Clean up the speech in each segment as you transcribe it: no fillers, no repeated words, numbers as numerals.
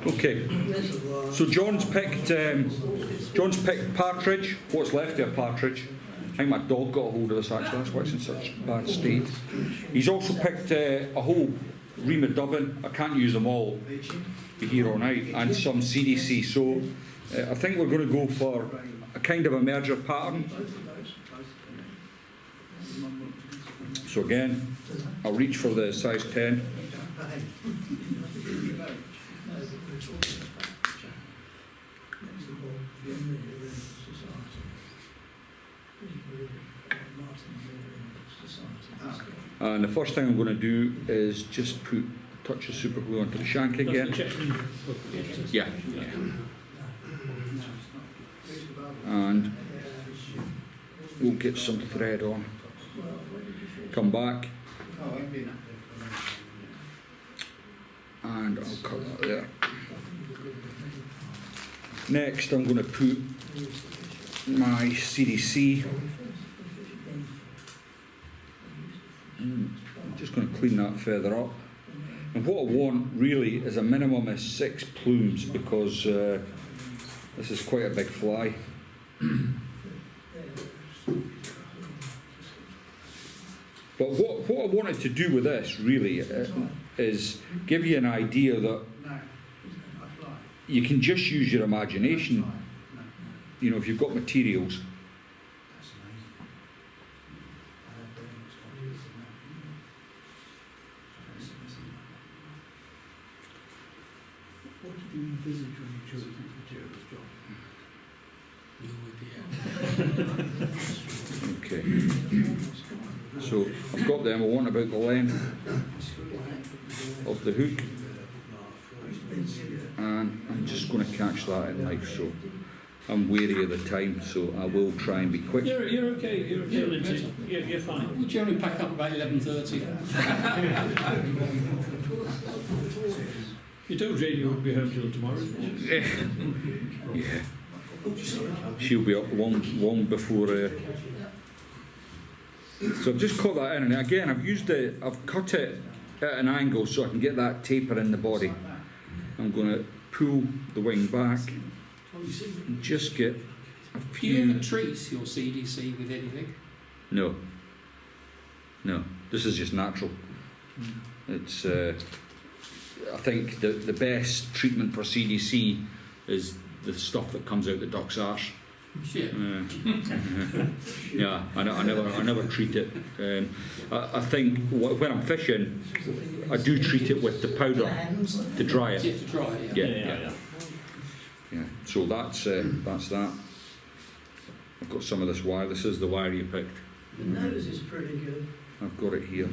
Okay, so John's picked partridge. What's left of partridge? I think my dog got a hold of this actually, that's why it's in such bad state. He's also picked a whole ream of dubbin. I can't use them all, be here all night, and some CDC. So I think we're going to go for a kind of a merger pattern. So again, I'll reach for the size 10. And the first thing I'm going to do is just put a touch of super glue onto the shank again. Yeah. And we'll get some thread on. Come back. And I'll cut that there. Next I'm going to put my CDC. I'm just going to clean that further up. And what I want really is a minimum of 6 plumes, because this is quite a big fly. But what I wanted to do with this really is give you an idea that you can just use your imagination, you know, if you've got materials. What did you envisage when you chose these materials, John? Okay. So I've got them. I want about the length of the hook, and I'm just going to catch that in like so. I'm wary of the time, so I will try and be quick. You're okay. You're okay, Lindsay. You're fine. Would you only pack up about 11:30? You told Jane you wouldn't be home till tomorrow. Yeah. She'll be up long before. So I've just cut that in, and again I've cut it at an angle so I can get that taper in the body. I'm going to pull the wing back and just get a few. Do you ever treat your CDC with anything? No. This is just natural. It's. I think the best treatment for CDC is the stuff that comes out the duck's arse. Shit. Yeah, I never treat it. I think when I'm fishing, I do treat it with the powder to dry it. To dry it. Yeah. So that's that. I've got some of this wire. This is the wire you picked. The nose is pretty good. I've got it here.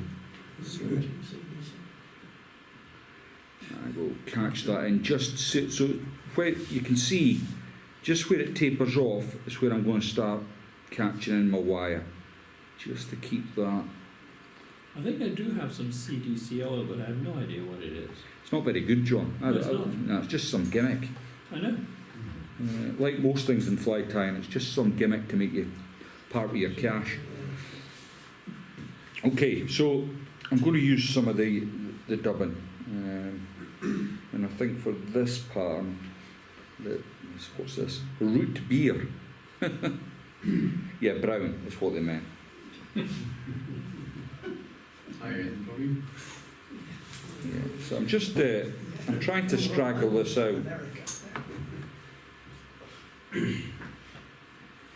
So I will catch that in just so where you can see, just where it tapers off is where I'm going to start catching in my wire, just to keep that. I think I do have some CDC oil, but I have no idea what it is. It's not very good, John. No, it's not. No, it's just some gimmick. I know. Like most things in fly tying, it's just some gimmick to make you part of your cash. Okay, so I'm going to use some of the dubbin, and I think for this pattern, what's this? Root beer. Yeah, brown is what they meant. Yeah, so I'm just I'm trying to straggle this out,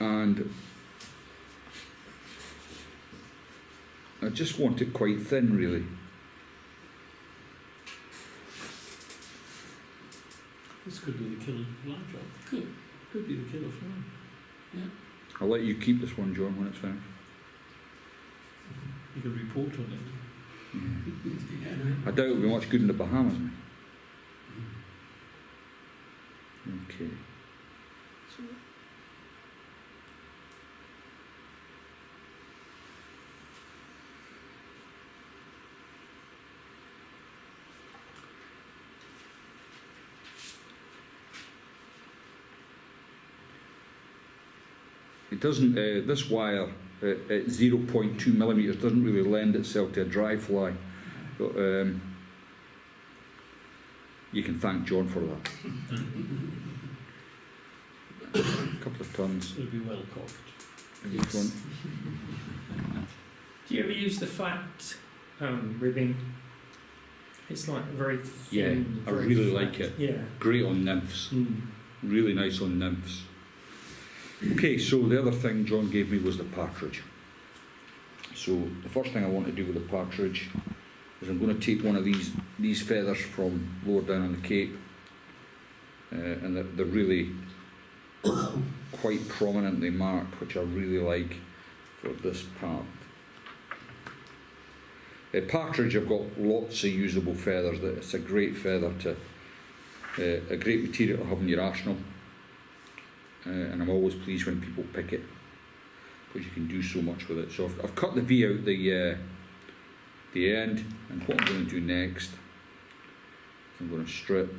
and I just want it quite thin, really. This could be the killer fly, John. Could be the killer fly. Yeah. I'll let you keep this one, John, when it's finished. You can report on it. I doubt it'll be much good in the Bahamas. Okay. It doesn't. This wire at 0.2 millimeters doesn't really lend itself to a dry fly. But You can thank John for that. A couple of tons It'll be well cocked. in the front. Do you ever use the flat ribbing? It's like very Yeah, thin. I very really flat. like it. Yeah. Great on nymphs. Mm. Really nice on nymphs. Okay, so the other thing John gave me was the partridge. So the first thing I want to do with the partridge is I'm going to take one of these feathers from lower down on the Cape, and they're really quite prominently marked, which I really like for this part. Partridge, I've got lots of usable feathers. It's a great feather to, a great material to have in your arsenal, and I'm always pleased when people pick it, because you can do so much with it. So I've cut the V out the end, and what I'm going to do next, I'm going to strip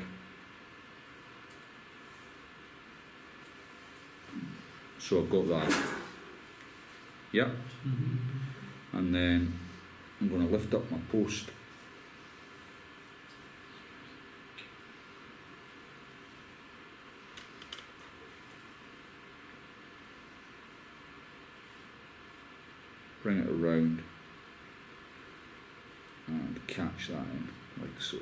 so I've got that, yep, and then I'm going to lift up my post bring it around and catch that in, like so.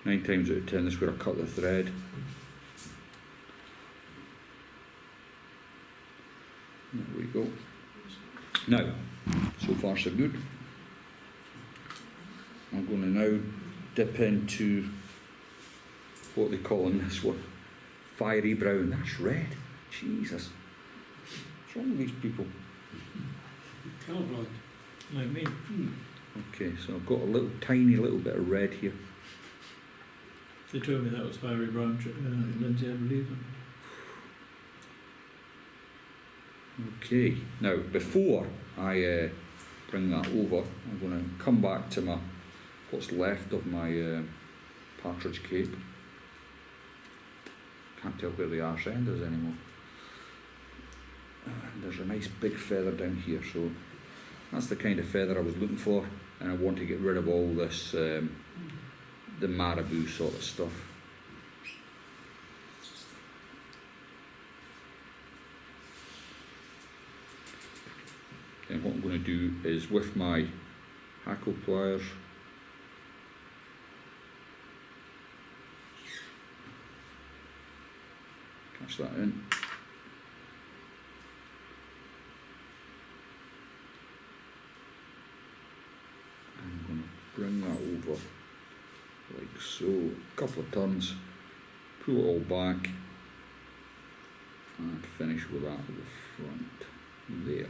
Nine times out of 10, this is where I cut the thread. There we go. Now, so far so good. I'm going to now dip into what they call in this one, fiery brown. That's red. Jesus. What's wrong with these people? Colourblind. Like me. Okay, so I've got a little tiny little bit of red here. They told me that was fiery brown, Lindsay, I believe them. Okay, now before I bring that over, I'm going to come back to my what's left of my partridge cape. Can't tell where the arse end is anymore. And there's a nice big feather down here, so that's the kind of feather I was looking for, and I want to get rid of all this, the marabou sort of stuff. And what I'm going to do is with my hackle pliers, catch that in. I'm going to bring that over like so, a couple of turns, pull it all back, and finish with that at the front there.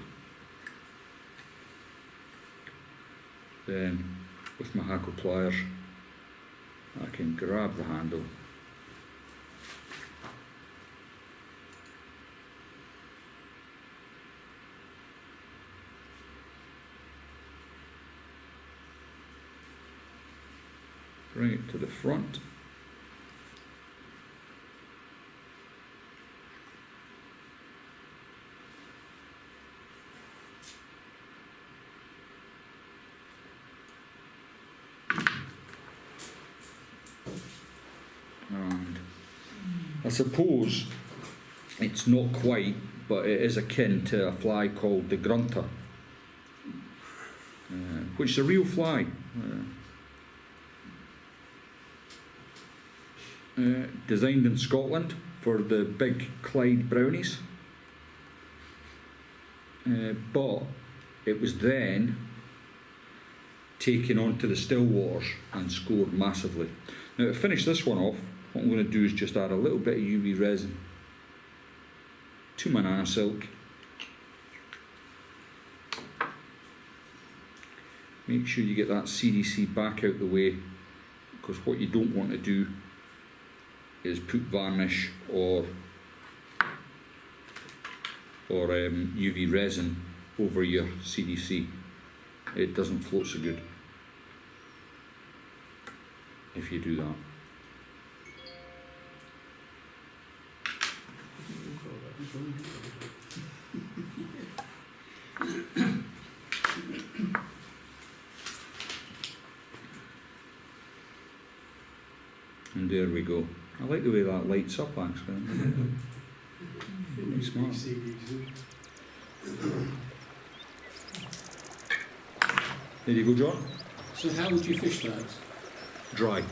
Then with my hackle pliers I can grab the handle bring it to the front and I suppose it's not quite, but it is akin to a fly called the grunter, which is a real fly. Designed in Scotland for the big Clyde brownies, but it was then taken onto the still waters and scored massively. Now to finish this one off, what I'm going to do is just add a little bit of UV resin to my nana silk. Make sure you get that CDC back out the way, because what you don't want to do is put varnish or UV resin over your CDC. It doesn't float so good if you do that. And there we go. I like the way that lights up actually. Very smart. There you go, John. So how would you fish that? Dry.